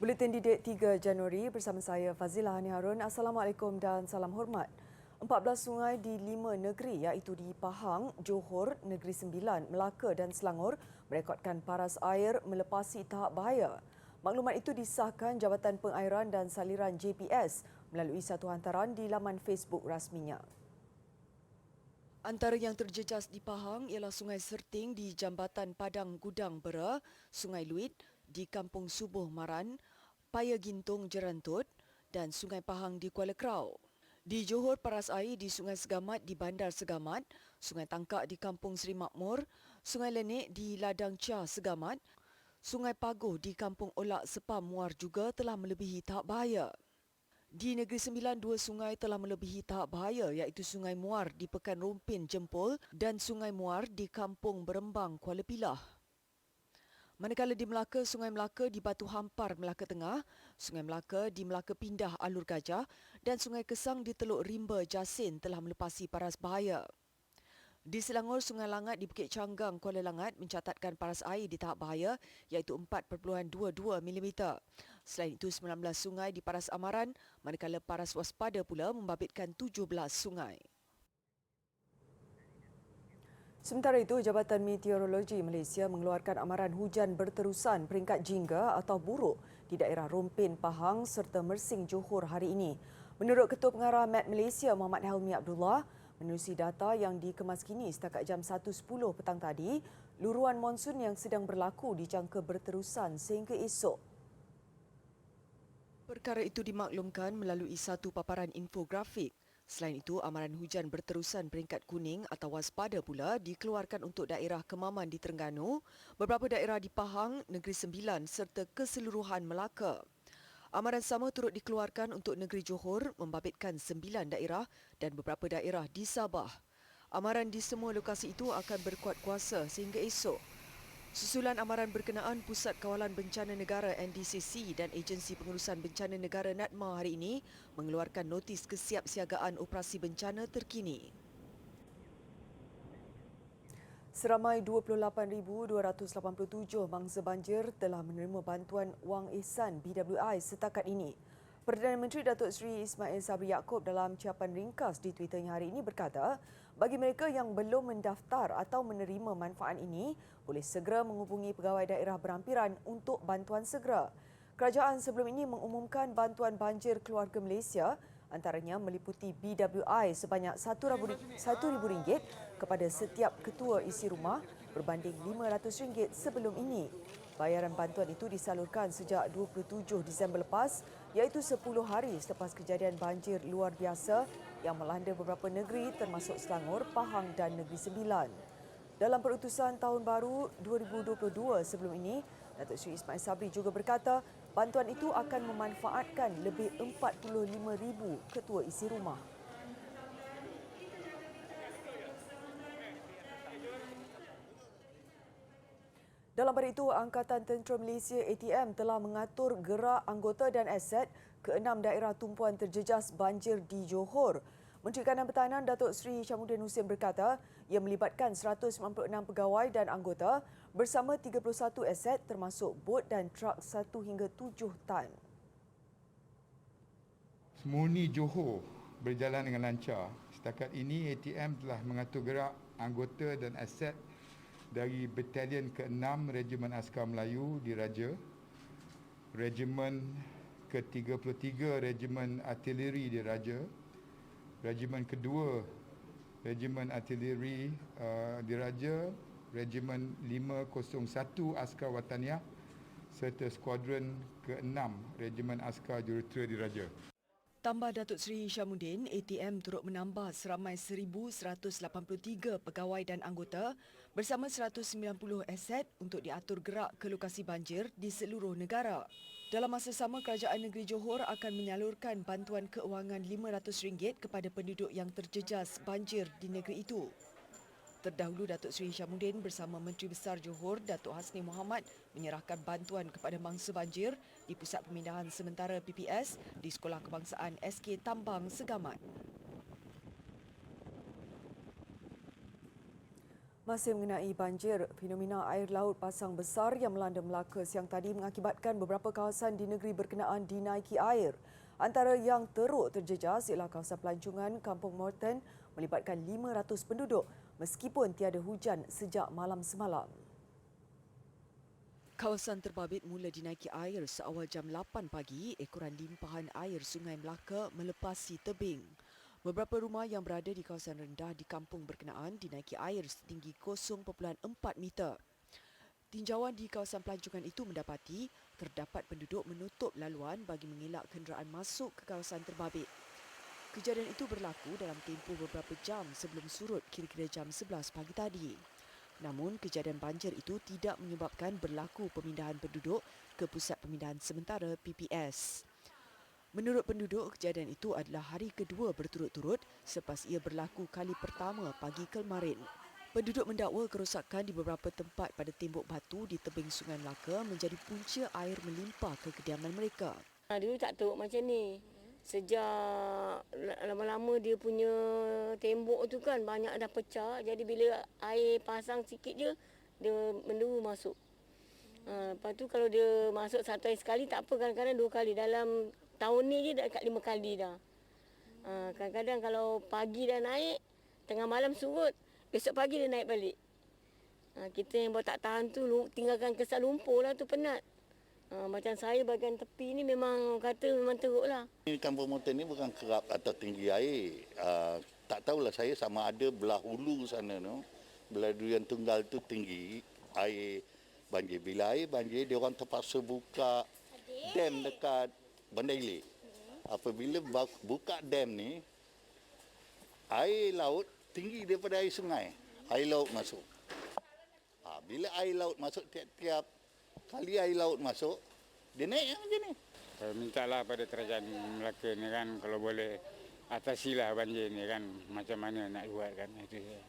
Buletin Didik 3 Januari bersama saya Fazila Hani Harun. Assalamualaikum dan salam hormat. 14 sungai di 5 negeri iaitu di Pahang, Johor, Negeri Sembilan, Melaka dan Selangor merekodkan paras air melepasi tahap bahaya. Maklumat itu disahkan Jabatan Pengairan dan Saliran JPS melalui satu hantaran di laman Facebook rasminya. Antara yang terjejas di Pahang ialah Sungai Serting di Jambatan Padang Gudang Bera, Sungai Luit di Kampung Subuh Maran, Paya Gintung Jerantut dan Sungai Pahang di Kuala Krau. Di Johor, paras air di Sungai Segamat di Bandar Segamat, Sungai Tangkak di Kampung Seri Makmur, Sungai Lenik di Ladang Chia Segamat, Sungai Paguh di Kampung Olak Sepam Muar juga telah melebihi tahap bahaya. Di Negeri Sembilan, 2 sungai telah melebihi tahap bahaya iaitu Sungai Muar di Pekan Rompin Jempol dan Sungai Muar di Kampung Berembang Kuala Pilah. Manakala di Melaka, Sungai Melaka di Batu Hampar Melaka Tengah, Sungai Melaka di Melaka Pindah Alur Gajah dan Sungai Kesang di Teluk Rimba Jasin telah melepasi paras bahaya. Di Selangor, Sungai Langat di Bukit Canggang Kuala Langat mencatatkan paras air di tahap bahaya iaitu 4.22 mm. Selain itu, 19 sungai di Paras Amaran, manakala paras waspada pula membabitkan 17 sungai. Sementara itu, Jabatan Meteorologi Malaysia mengeluarkan amaran hujan berterusan peringkat jingga atau buruk di daerah Rompin, Pahang serta Mersing, Johor hari ini. Menurut Ketua Pengarah Met Malaysia Muhammad Helmi Abdullah, menerusi data yang dikemas kini setakat jam 1.10 petang tadi, luruan monsun yang sedang berlaku dijangka berterusan sehingga esok. Perkara itu dimaklumkan melalui satu paparan infografik. Selain itu, amaran hujan berterusan peringkat kuning atau waspada pula dikeluarkan untuk daerah Kemaman di Terengganu, beberapa daerah di Pahang, Negeri Sembilan serta keseluruhan Melaka. Amaran sama turut dikeluarkan untuk negeri Johor membabitkan 9 daerah dan beberapa daerah di Sabah. Amaran di semua lokasi itu akan berkuat kuasa sehingga esok. Susulan amaran berkenaan Pusat Kawalan Bencana Negara NDCC dan Agensi Pengurusan Bencana Negara NADMA hari ini mengeluarkan notis kesiapsiagaan operasi bencana terkini. Seramai 28,287 mangsa banjir telah menerima bantuan wang ihsan BWI setakat ini. Perdana Menteri Datuk Seri Ismail Sabri Yaakob dalam ucapan ringkas di Twitternya hari ini berkata, bagi mereka yang belum mendaftar atau menerima manfaat ini, boleh segera menghubungi pegawai daerah berhampiran untuk bantuan segera. Kerajaan sebelum ini mengumumkan bantuan banjir keluarga Malaysia antaranya meliputi BWI sebanyak RM1,000 kepada setiap ketua isi rumah berbanding RM500 sebelum ini. Bayaran bantuan itu disalurkan sejak 27 Disember lepas iaitu 10 hari selepas kejadian banjir luar biasa yang melanda beberapa negeri termasuk Selangor, Pahang dan Negeri Sembilan. Dalam perutusan Tahun Baru 2022 sebelum ini, Datuk Seri Ismail Sabri juga berkata bantuan itu akan memanfaatkan lebih 45,000 ketua isi rumah. Dalam pada itu, Angkatan Tentera Malaysia ATM telah mengatur gerak anggota dan aset ke 6 daerah tumpuan terjejas banjir di Johor. Menteri Kanan Pertahanan Datuk Seri Syamuddin Hussein berkata ia melibatkan 196 pegawai dan anggota bersama 31 aset termasuk bot dan trak 1 hingga 7 tan. Semurni Johor berjalan dengan lancar. Setakat ini ATM telah mengatur gerak anggota dan aset dari Batalion ke-6 Regimen Askar Melayu di Raja, Regimen ke-33 Regimen Artileri di Raja, Regimen kedua Regimen Artileri di Raja, Regimen 501 Askar Wataniah serta Skuadron ke-6 Regimen Askar Jurutera di Raja. Tambah Datuk Seri Syamuddin, ATM turut menambah seramai 1,183 pegawai dan anggota bersama 190 aset untuk diatur gerak ke lokasi banjir di seluruh negara. Dalam masa sama, Kerajaan Negeri Johor akan menyalurkan bantuan keuangan RM500 kepada penduduk yang terjejas banjir di negeri itu. Terdahulu, Datuk Seri Syamuddin bersama Menteri Besar Johor, Datuk Hasni Mohamad menyerahkan bantuan kepada mangsa banjir di Pusat Pemindahan Sementara PPS di Sekolah Kebangsaan SK Tambang Segamat. Masih mengenai banjir, fenomena air laut pasang besar yang melanda Melaka siang tadi mengakibatkan beberapa kawasan di negeri berkenaan dinaiki air. Antara yang teruk terjejas ialah kawasan pelancongan Kampung Morton melibatkan 500 penduduk meskipun tiada hujan sejak malam semalam. Kawasan terbabit mula dinaiki air seawal jam 8 pagi ekoran limpahan air Sungai Melaka melepasi tebing. Beberapa rumah yang berada di kawasan rendah di kampung berkenaan dinaiki air setinggi 0.4 meter. Tinjauan di kawasan pelancongan itu mendapati terdapat penduduk menutup laluan bagi mengelak kenderaan masuk ke kawasan terbabit. Kejadian itu berlaku dalam tempoh beberapa jam sebelum surut kira-kira jam 11 pagi tadi. Namun, kejadian banjir itu tidak menyebabkan berlaku pemindahan penduduk ke Pusat Pemindahan Sementara PPS. Menurut penduduk, kejadian itu adalah hari kedua berturut-turut selepas ia berlaku kali pertama pagi kemarin. Penduduk mendakwa kerosakan di beberapa tempat pada tembok batu di tebing Sungai Melaka menjadi punca air melimpah ke kediaman mereka. Dulu tak teruk macam ni. Sejak lama-lama dia punya tembok tu kan banyak dah pecah. Jadi bila air pasang sikit je, dia menduru masuk. Lepas tu kalau dia masuk satu hari sekali tak apa, kadang-kadang 2 kali. Dalam tahun ni je dekat 5 kali dah. Kadang-kadang kalau pagi dah naik, tengah malam surut, besok pagi dia naik balik. Kita yang buat tak tahan tu tinggalkan kesan lumpur lah tu penat. Macam saya bahagian tepi ni memang kata memang teruk lah. Kampung Morton ni bukan kerap atau tinggi air. Tak tahulah saya sama ada belah hulu sana tu. Belah Durian Tunggal tu tinggi air banjir. Bila air banjir dia orang terpaksa buka dam dekat Bandar Ilik. Apabila buka dam ni air laut tinggi daripada air sungai. Air laut masuk. Bila air laut masuk tiap-tiap kali air laut masuk, dia naik macam ni. Saya mintalah pada kerajaan Melaka ni kan, kalau boleh atasilah banjir ni kan, macam mana nak buat kan, itu je.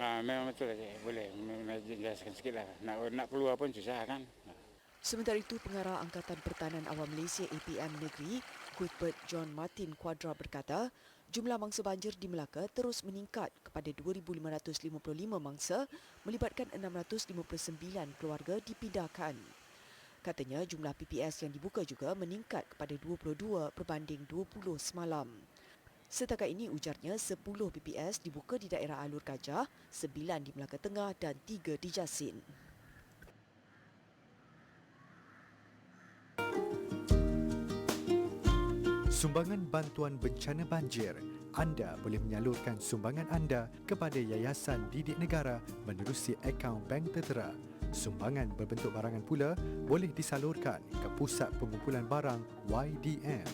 Memang betul saja, boleh jelaskan sikit lah. Nak keluar pun susah kan. Sementara itu, Pengarah Angkatan Pertahanan Awam Malaysia APM Negeri, Cuthbert John Martin Quadra berkata, jumlah mangsa banjir di Melaka terus meningkat kepada 2,555 mangsa melibatkan 659 keluarga dipindahkan. Katanya jumlah PPS yang dibuka juga meningkat kepada 22 berbanding 20 semalam. Setakat ini ujarnya 10 PPS dibuka di daerah Alur Gajah, 9 di Melaka Tengah dan 3 di Jasin. Sumbangan bantuan bencana banjir. Anda boleh menyalurkan sumbangan anda kepada Yayasan Didik Negara menerusi akaun bank tertera. Sumbangan berbentuk barangan pula boleh disalurkan ke Pusat Pengumpulan Barang YDM.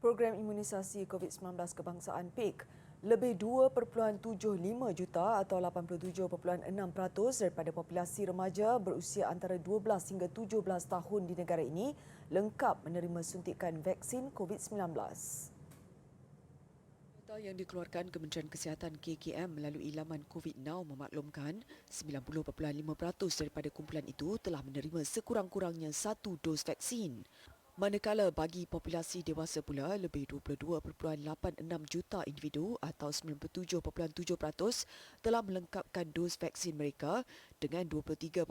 Program imunisasi COVID-19 kebangsaan PIK, lebih 2.75 juta atau 87.6% daripada populasi remaja berusia antara 12 hingga 17 tahun di negara ini lengkap menerima suntikan vaksin COVID-19. Data yang dikeluarkan Kementerian Kesihatan KKM melalui laman COVID Now memaklumkan 90.5% daripada kumpulan itu telah menerima sekurang-kurangnya 1 dos vaksin. Manakala bagi populasi dewasa pula, lebih 22.86 juta individu atau 97.7% telah melengkapkan dos vaksin mereka dengan 23.15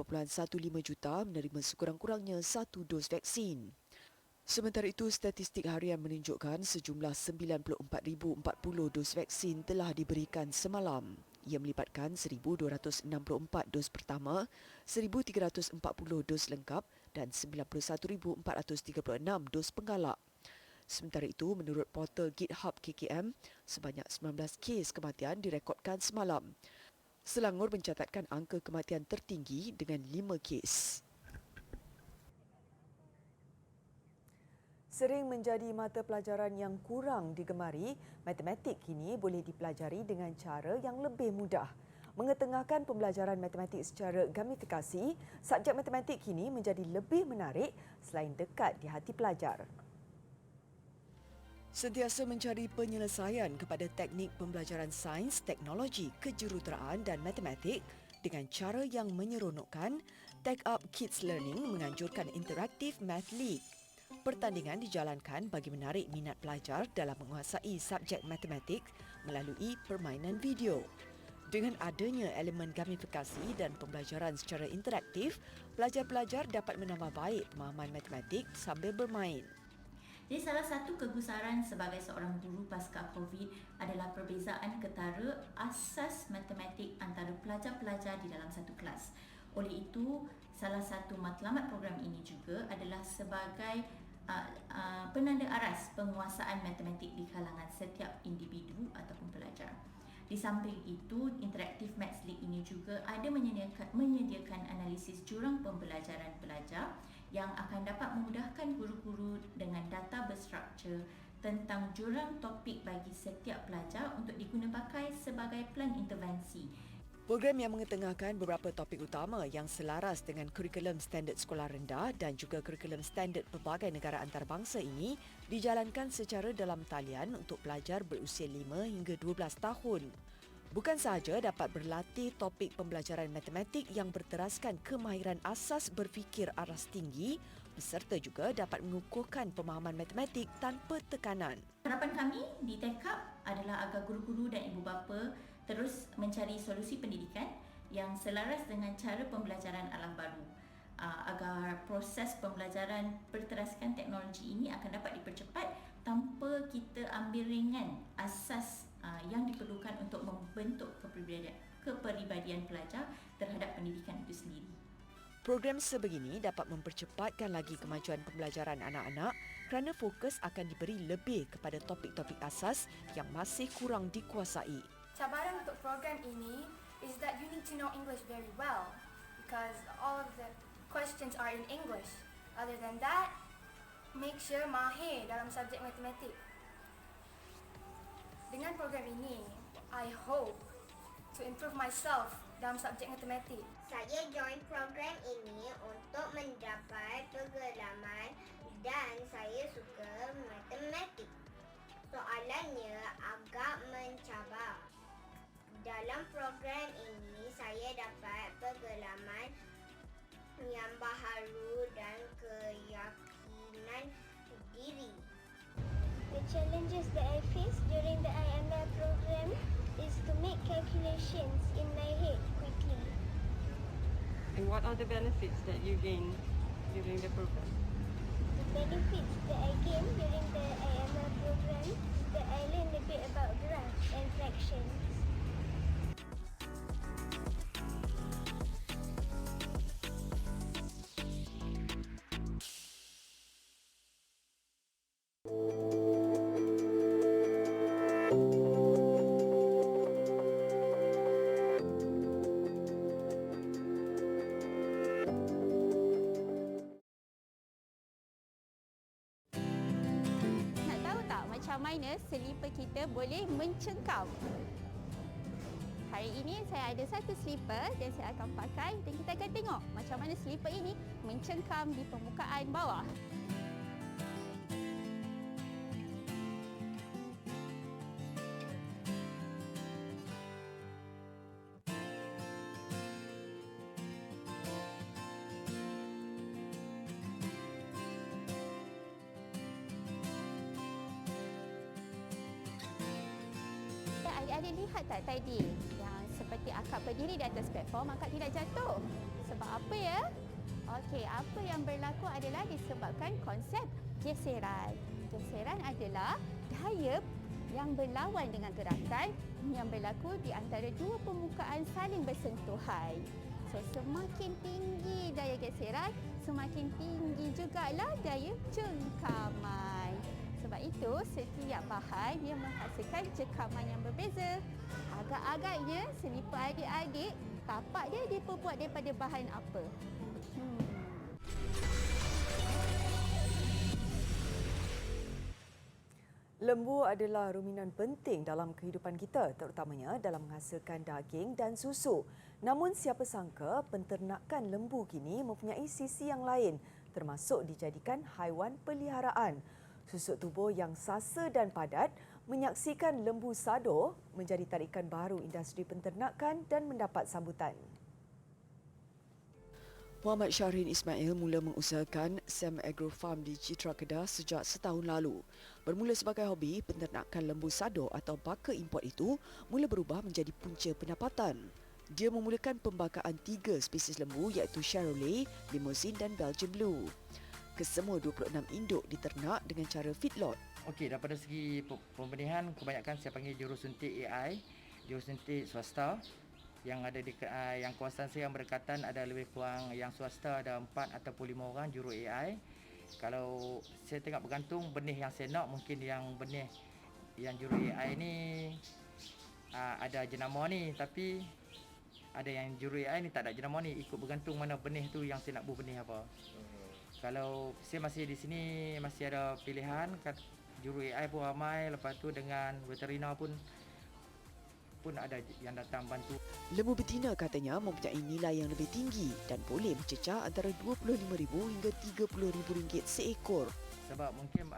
juta menerima sekurang-kurangnya 1 dos vaksin. Sementara itu, statistik harian menunjukkan sejumlah 94,040 dos vaksin telah diberikan semalam. Ia melibatkan 1,264 dos pertama, 1,340 dos lengkap dan 91,436 dos penggalak. Sementara itu, menurut portal GitHub KKM, sebanyak 19 kes kematian direkodkan semalam. Selangor mencatatkan angka kematian tertinggi dengan 5 kes. Sering menjadi mata pelajaran yang kurang digemari, matematik kini boleh dipelajari dengan cara yang lebih mudah. Mengetengahkan pembelajaran matematik secara gamifikasi, subjek matematik kini menjadi lebih menarik selain dekat di hati pelajar. Sentiasa mencari penyelesaian kepada teknik pembelajaran sains, teknologi, kejuruteraan dan matematik dengan cara yang menyeronokkan, Tech Up Kids Learning menganjurkan interaktif Math League. Pertandingan dijalankan bagi menarik minat pelajar dalam menguasai subjek matematik melalui permainan video. Dengan adanya elemen gamifikasi dan pembelajaran secara interaktif, pelajar-pelajar dapat menambah baik pemahaman matematik sambil bermain. Jadi salah satu kegusaran sebagai seorang guru pasca COVID adalah perbezaan ketara asas matematik antara pelajar-pelajar di dalam satu kelas. Oleh itu, salah satu matlamat program ini juga adalah sebagai penanda aras penguasaan matematik di kalangan setiap individu ataupun pelajar. Di samping itu, Interactive Maths League ini juga ada menyediakan analisis jurang pembelajaran pelajar yang akan dapat memudahkan guru-guru dengan data berstruktur tentang jurang topik bagi setiap pelajar untuk diguna pakai sebagai plan intervensi. Program yang mengetengahkan beberapa topik utama yang selaras dengan kurikulum standard sekolah rendah dan juga kurikulum standard pelbagai negara antarabangsa ini dijalankan secara dalam talian untuk pelajar berusia 5 hingga 12 tahun. Bukan sahaja dapat berlatih topik pembelajaran matematik yang berteraskan kemahiran asas berfikir aras tinggi, peserta juga dapat mengukuhkan pemahaman matematik tanpa tekanan. Harapan kami di TechUp adalah agar guru-guru dan ibu bapa terus mencari solusi pendidikan yang selaras dengan cara pembelajaran ala baru, agar proses pembelajaran berteraskan teknologi ini akan dapat dipercepat tanpa kita ambil ringan asas yang diperlukan untuk membentuk kepribadian pelajar terhadap pendidikan itu sendiri. Program sebegini dapat mempercepatkan lagi kemajuan pembelajaran anak-anak kerana fokus akan diberi lebih kepada topik-topik asas yang masih kurang dikuasai. Cabaran untuk program ini is that you need to know English very well because all of the questions are in English. Other than that, make sure mahir dalam subjek matematik. Dengan program ini, I hope to improve myself dalam subjek matematik. Saya join program ini untuk mendapat pengalaman dan saya suka matematik. Soalannya agak mencabar. Dalam program ini, saya dapat pengalaman yang baharu dan keyakinan diri. The challenges that I face during the IML program is to make calculations in my head quickly. And what are the benefits that you gain during the program? The benefits that I gain during the IML program is that I learn a bit about graphs and fractions. Macam mana selipar kita boleh mencengkam. Hari ini saya ada satu selipar dan saya akan pakai dan kita akan tengok macam mana selipar ini mencengkam di permukaan bawah. Adik-adik lihat tak tadi yang seperti akak berdiri di atas platform, akak tidak jatuh. Sebab apa ya? Okey, apa yang berlaku adalah disebabkan konsep geseran. Geseran adalah daya yang berlawan dengan gerakan yang berlaku di antara dua permukaan saling bersentuhan. So, semakin tinggi daya geseran, semakin tinggi jugalah daya cengkaman. Sebab itu, setiap bahan dia menghasilkan cekaman yang berbeza. Agak-agaknya selipar adik-adik, tapak dia diperbuat daripada bahan apa? Lembu adalah ruminan penting dalam kehidupan kita, terutamanya dalam menghasilkan daging dan susu. Namun siapa sangka penternakan lembu kini mempunyai sisi yang lain, termasuk dijadikan haiwan peliharaan. Susuk tubuh yang sasa dan padat menyaksikan lembu sado menjadi tarikan baru industri penternakan dan mendapat sambutan. Muhammad Syahrin Ismail mula mengusahakan Sam Agro Farm di Citra Kedah sejak setahun lalu. Bermula sebagai hobi, penternakan lembu sado atau baka import itu mula berubah menjadi punca pendapatan. Dia memulakan pembakaan 3 spesies lembu iaitu Charolais, Limousin dan Belgian Blue. Kesemua 26 induk diternak dengan cara feedlot. Okey, daripada segi pembenihan, kebanyakan saya panggil jurusuntik AI, jurusuntik swasta. Yang ada di yang kawasan saya yang berdekatan ada lebih kurang yang swasta ada 4 ataupun 5 orang juru AI. Kalau saya tengok bergantung benih yang saya nak, mungkin yang benih yang juru AI ni ada jenama ni, tapi ada yang juru AI ni tak ada jenama ni, ikut bergantung mana benih tu yang saya nak buat benih apa. Kalau saya masih di sini masih ada pilihan, juru AI pun ramai, lepas tu dengan veterina pun ada yang datang bantu. Lembu betina katanya mempunyai nilai yang lebih tinggi dan boleh mencecah antara RM25,000 hingga RM30,000 seekor. Sebab mungkin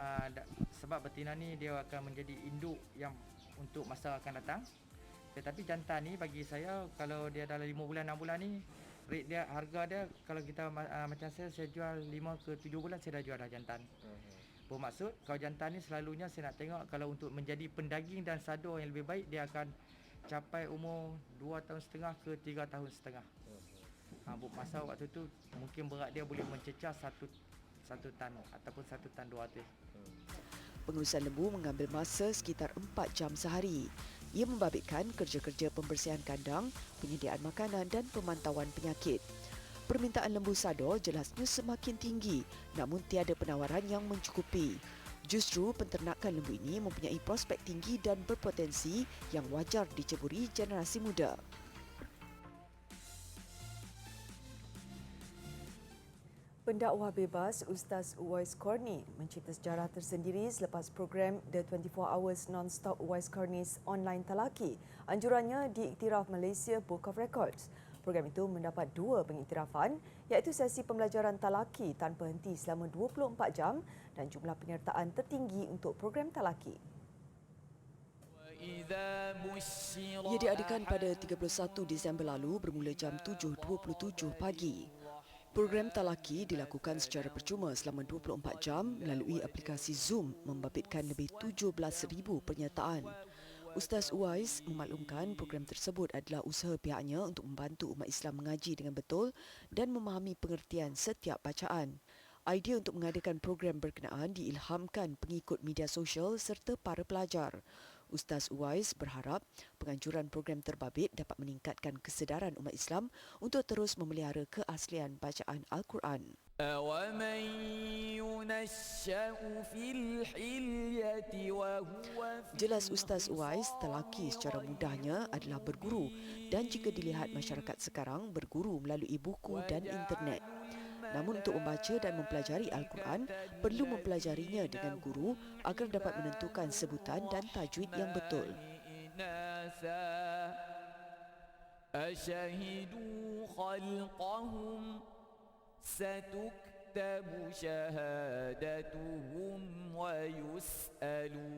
sebab betina ni dia akan menjadi induk yang untuk masa akan datang. Tetapi jantan ni bagi saya kalau dia dalam 5 bulan 6 bulan ni rate dia, harga dia kalau kita macam saya jual 5 ke 7 bulan saya dah jual dah jantan. Bermaksud kalau jantan ni selalunya saya nak tengok kalau untuk menjadi pendaging dan sado yang lebih baik dia akan capai umur 2 tahun setengah ke 3 tahun setengah. Masa waktu tu mungkin berat dia boleh mencecah 1 tan ataupun 1 tan 200. Pengurusan lembu mengambil masa sekitar 4 jam sehari. Ia membabitkan kerja-kerja pembersihan kandang, penyediaan makanan dan pemantauan penyakit. Permintaan lembu sado jelasnya semakin tinggi, namun tiada penawaran yang mencukupi. Justru penternakan lembu ini mempunyai prospek tinggi dan berpotensi yang wajar diceburi generasi muda. Pendakwah bebas Ustaz Uwais Corny mencipta sejarah tersendiri selepas program The 24 Hours Non-Stop Uwais Corny's Online Talaki. Anjurannya diiktiraf Malaysia Book of Records. Program itu mendapat 2 pengiktirafan iaitu sesi pembelajaran talaki tanpa henti selama 24 jam dan jumlah penyertaan tertinggi untuk program talaki. Ia diadakan pada 31 Disember lalu bermula jam 7.27 pagi. Program talaki dilakukan secara percuma selama 24 jam melalui aplikasi Zoom membabitkan lebih 17,000 pernyataan. Ustaz Uwais memaklumkan program tersebut adalah usaha pihaknya untuk membantu umat Islam mengaji dengan betul dan memahami pengertian setiap bacaan. Idea untuk mengadakan program berkenaan diilhamkan pengikut media sosial serta para pelajar. Ustaz Uwais berharap penganjuran program terbabit dapat meningkatkan kesedaran umat Islam untuk terus memelihara keaslian bacaan Al-Quran. Jelas Ustaz Uwais, talaki secara mudahnya adalah berguru dan jika dilihat masyarakat sekarang berguru melalui buku dan internet. Namun untuk membaca dan mempelajari Al-Quran, perlu mempelajarinya dengan guru agar dapat menentukan sebutan dan tajwid yang betul. ستكتب شهادتهم ويسألون.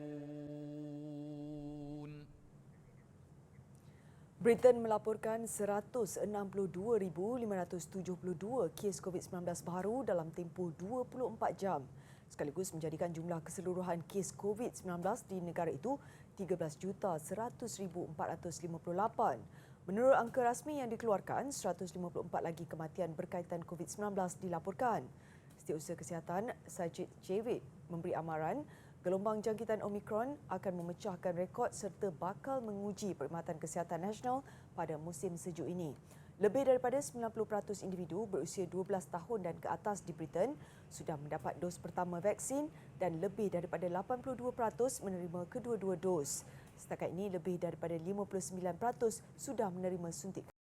Britain melaporkan 162,572 kes COVID-19 baru dalam tempoh 24 jam, sekaligus menjadikan jumlah keseluruhan kes COVID-19 di negara itu 13,100,458. Menurut angka rasmi yang dikeluarkan, 154 lagi kematian berkaitan COVID-19 dilaporkan. Setiausaha Kesihatan Sajid Javid memberi amaran gelombang jangkitan Omicron akan memecahkan rekod serta bakal menguji perkhidmatan kesihatan nasional pada musim sejuk ini. Lebih daripada 90% individu berusia 12 tahun dan ke atas di Britain sudah mendapat dos pertama vaksin dan lebih daripada 82% menerima kedua-dua dos. Setakat ini, lebih daripada 59% sudah menerima suntikan.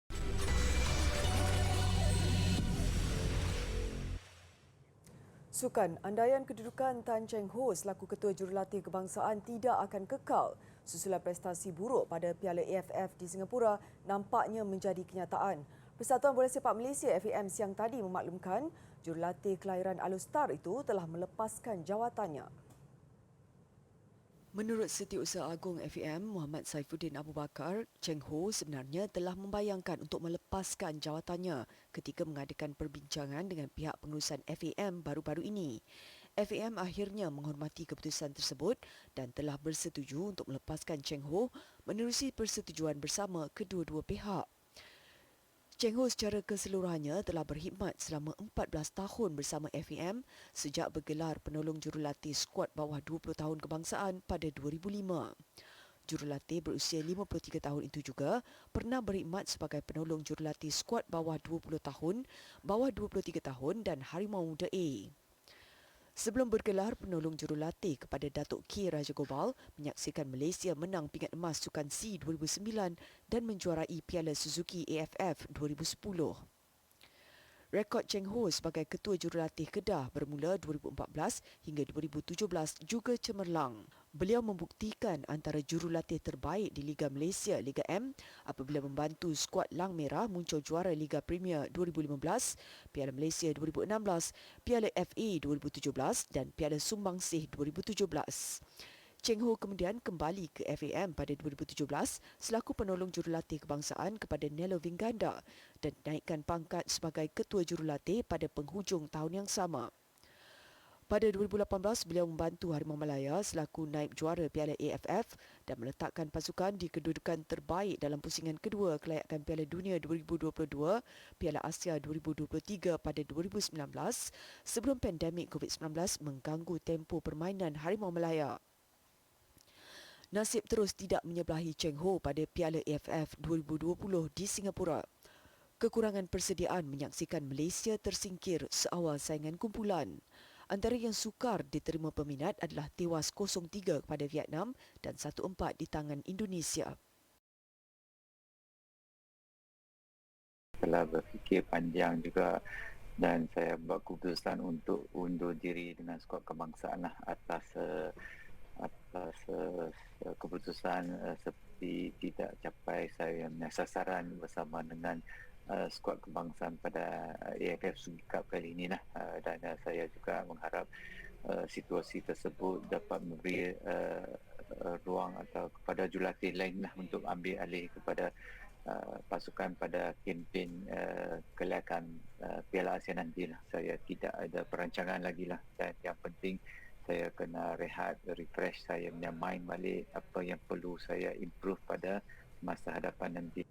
Sukan, andaian kedudukan Tan Cheng Ho selaku Ketua Jurulatih Kebangsaan tidak akan kekal susulan prestasi buruk pada Piala AFF di Singapura nampaknya menjadi kenyataan. Persatuan Bola Sepak Malaysia FAM siang tadi memaklumkan jurulatih kelahiran Alor itu telah melepaskan jawatannya. Menurut Setiausaha Agung FAM Muhammad Saifuddin Abu Bakar, Cheng Ho sebenarnya telah membayangkan untuk melepaskan jawatannya ketika mengadakan perbincangan dengan pihak pengurusan FAM baru-baru ini. FAM akhirnya menghormati keputusan tersebut dan telah bersetuju untuk melepaskan Cheng Ho menerusi persetujuan bersama kedua-dua pihak. Cheng Ho secara keseluruhannya telah berkhidmat selama 14 tahun bersama FAM sejak bergelar penolong jurulatih skuad bawah 20 tahun kebangsaan pada 2005. Jurulatih berusia 53 tahun itu juga pernah berkhidmat sebagai penolong jurulatih skuad bawah 20 tahun, bawah 23 tahun dan Harimau Muda A. Sebelum bergelar penolong jurulatih kepada Datuk K. Rajagopal menyaksikan Malaysia menang pingat emas Sukan C 2009 dan menjuarai Piala Suzuki AFF 2010. Rekod Cheng Ho sebagai Ketua Jurulatih Kedah bermula 2014 hingga 2017 juga cemerlang. Beliau membuktikan antara jurulatih terbaik di Liga Malaysia Liga M apabila membantu skuad Lang Merah muncul juara Liga Premier 2015, Piala Malaysia 2016, Piala FA 2017 dan Piala Sumbangsih 2017. Cheng Ho kemudian kembali ke FAM pada 2017 selaku penolong jurulatih kebangsaan kepada Nelo Vinganda dan dinaikkan pangkat sebagai ketua jurulatih pada penghujung tahun yang sama. Pada 2018, beliau membantu Harimau Malaya selaku naib juara Piala AFF dan meletakkan pasukan di kedudukan terbaik dalam pusingan kedua kelayakan Piala Dunia 2022, Piala Asia 2023 pada 2019 sebelum pandemik COVID-19 mengganggu tempo permainan Harimau Malaya. Nasib terus tidak menyebelahi Cheng Ho pada Piala AFF 2020 di Singapura. Kekurangan persediaan menyaksikan Malaysia tersingkir seawal saingan kumpulan. Antara yang sukar diterima peminat adalah tewas 0-3 kepada Vietnam dan 1-4 di tangan Indonesia. Telah berfikir panjang juga dan saya buat keputusan untuk undur diri dengan skuad kebangsaan atas keputusan seperti tidak capai saya punya sasaran bersama dengan skuad kebangsaan pada AFF Suzuki Cup kali ini dan saya juga mengharap situasi tersebut dapat memberi ruang atau kepada jurulatih lain untuk ambil alih kepada pasukan pada kempen kelayakan Piala Asia nanti Saya tidak ada perancangan lagi dan yang penting saya kena rehat, refresh saya punya mind balik apa yang perlu saya improve pada masa hadapan nanti.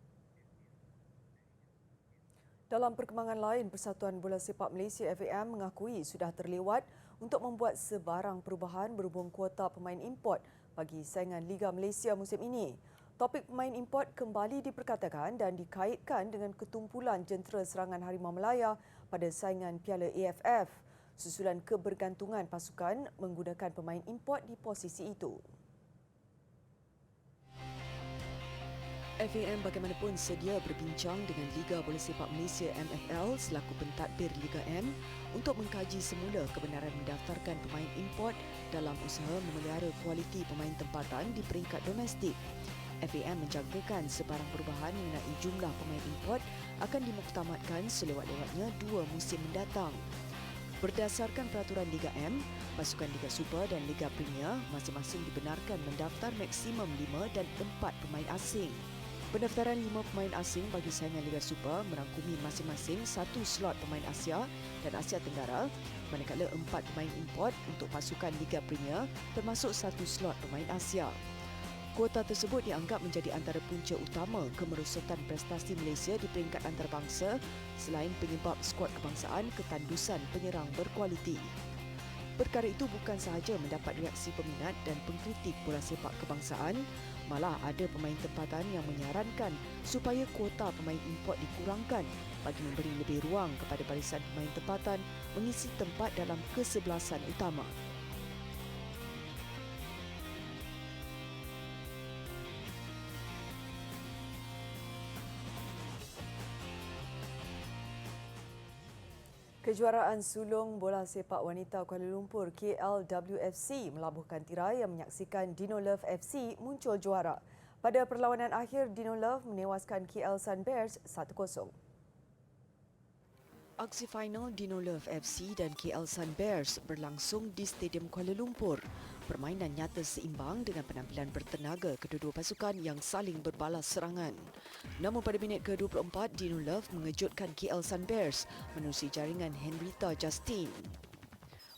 Dalam perkembangan lain, Persatuan Bola Sepak Malaysia FAM mengakui sudah terlewat untuk membuat sebarang perubahan berhubung kuota pemain import bagi saingan Liga Malaysia musim ini. Topik pemain import kembali diperkatakan dan dikaitkan dengan ketumpulan jentera serangan Harimau Malaya pada saingan Piala AFF. Susulan kebergantungan pasukan menggunakan pemain import di posisi itu. FAM bagaimanapun sedia berbincang dengan Liga Bola Sepak Malaysia MFL selaku pentadbir Liga M untuk mengkaji semula kebenaran mendaftarkan pemain import dalam usaha memelihara kualiti pemain tempatan di peringkat domestik. FAM menjangkakan sebarang perubahan mengenai jumlah pemain import akan dimuktamadkan selewat-lewatnya 2 musim mendatang. Berdasarkan peraturan Liga M, pasukan Liga Super dan Liga Premier masing-masing dibenarkan mendaftar maksimum 5 dan 4 pemain asing. Pendaftaran 5 pemain asing bagi saingan Liga Super merangkumi masing-masing 1 slot pemain Asia dan Asia Tenggara, manakala 4 pemain import untuk pasukan Liga Premier termasuk 1 slot pemain Asia. Kuota tersebut dianggap menjadi antara punca utama kemerosotan prestasi Malaysia di peringkat antarabangsa selain penyebab skuad kebangsaan ketandusan penyerang berkualiti. Perkara itu bukan sahaja mendapat reaksi peminat dan pengkritik bola sepak kebangsaan, Malah ada pemain tempatan yang menyarankan supaya kuota pemain import dikurangkan bagi memberi lebih ruang kepada barisan pemain tempatan mengisi tempat dalam kesebelasan utama. Kejuaraan sulung bola sepak wanita Kuala Lumpur KLWFC melabuhkan tirai yang menyaksikan Dino Love FC muncul juara. Pada perlawanan akhir, Dino Love menewaskan KL Sun Bears 1-0. Aksi final Dino Love FC dan KL Sun Bears berlangsung di Stadium Kuala Lumpur. Permainan nyata seimbang dengan penampilan bertenaga kedua-dua pasukan yang saling berbalas serangan. Namun pada minit ke-24, Dino Love mengejutkan KL Sun Bears menerusi jaringan Henrita Justin.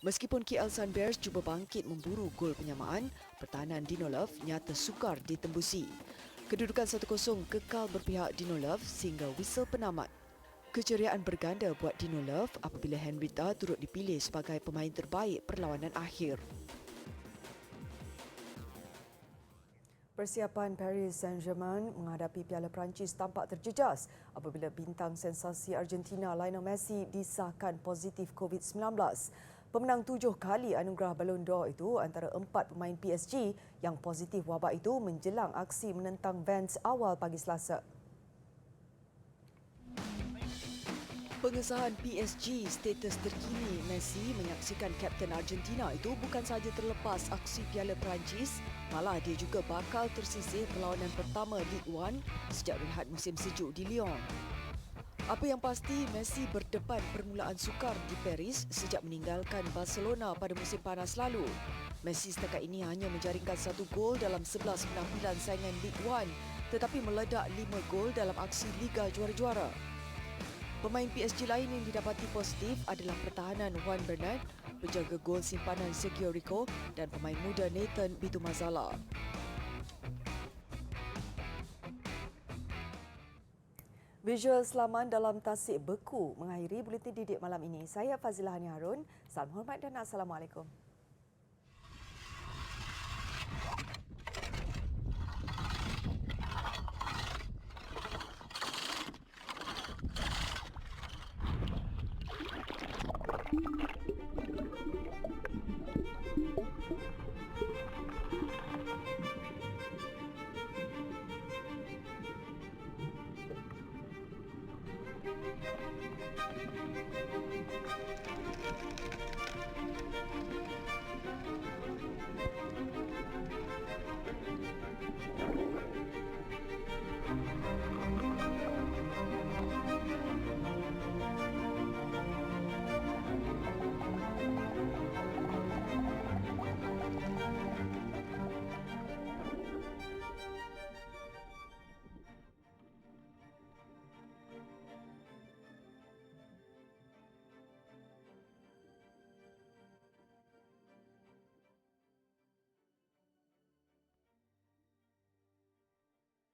Meskipun KL Sun Bears cuba bangkit memburu gol penyamaan, pertahanan Dino Love nyata sukar ditembusi. Kedudukan 1-0 kekal berpihak Dino Love sehingga whistle penamat. Keceriaan berganda buat Dino Love apabila Henrita turut dipilih sebagai pemain terbaik perlawanan akhir. Persiapan Paris Saint-Germain menghadapi Piala Perancis tampak terjejas apabila bintang sensasi Argentina Lionel Messi disahkan positif COVID-19. Pemenang 7 kali anugerah Ballon d'Or itu antara 4 pemain PSG yang positif wabak itu menjelang aksi menentang Vans awal pagi Selasa. Pengesahan PSG status terkini Messi menyaksikan kapten Argentina itu bukan sahaja terlepas aksi Piala Perancis, malah dia juga bakal tersisih perlawanan pertama Ligue 1 sejak rehat musim sejuk di Lyon. Apa yang pasti, Messi berdepan permulaan sukar di Paris sejak meninggalkan Barcelona pada musim panas lalu. Messi setakat ini hanya menjaringkan 1 gol dalam 11 penampilan saingan Ligue 1 tetapi meledak 5 gol dalam aksi Liga Juara-Juara. Pemain PSG lain yang didapati positif adalah pertahanan Juan Bernat, penjaga gol simpanan Sergio Rico dan pemain muda Nathan Bitumazala. Visual selaman dalam tasik beku mengakhiri buletin didik malam ini. Saya Fazilah Hani Harun. Salam hormat dan Assalamualaikum.